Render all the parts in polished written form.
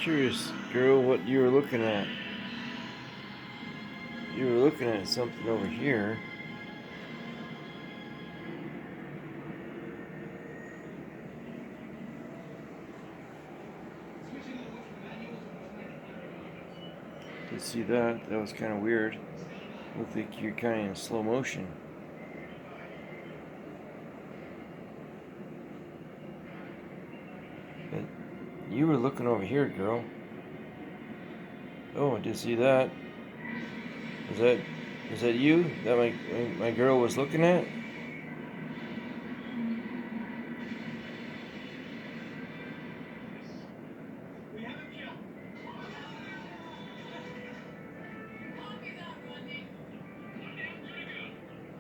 Curious, girl, what you were looking at. You were looking at something over here. Did see that? That was kind of weird. Looked like you're kind of in slow motion. But you were looking over here, girl. Oh, I did see that. Was that you that my girl was looking at?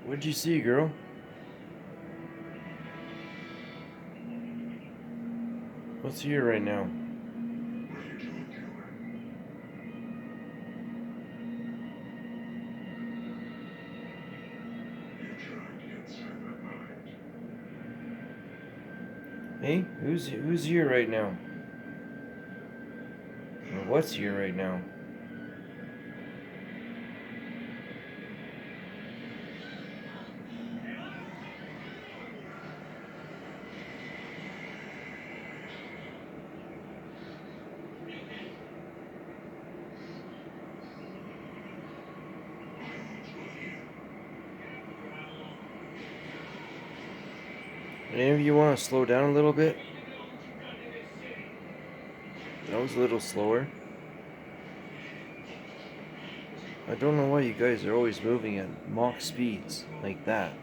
What'd you see, girl? What's here right now? Hey, who's here right now? Or what's here right now? Any of you want to slow down a little bit? That was a little slower. I don't know why you guys are always moving at Mach speeds like that.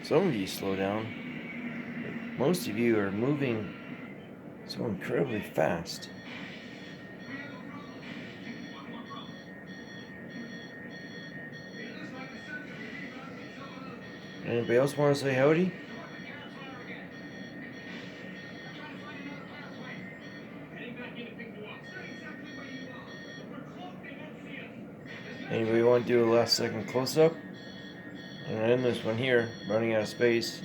Some of you slow down. Most of you are moving so incredibly fast. Anybody else want to say howdy? Anybody want to do a last second close up? I'm gonna end this one here, running out of space.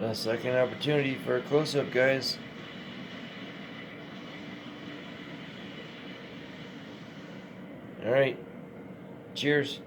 Last second opportunity for a close up, guys. Alright. Cheers.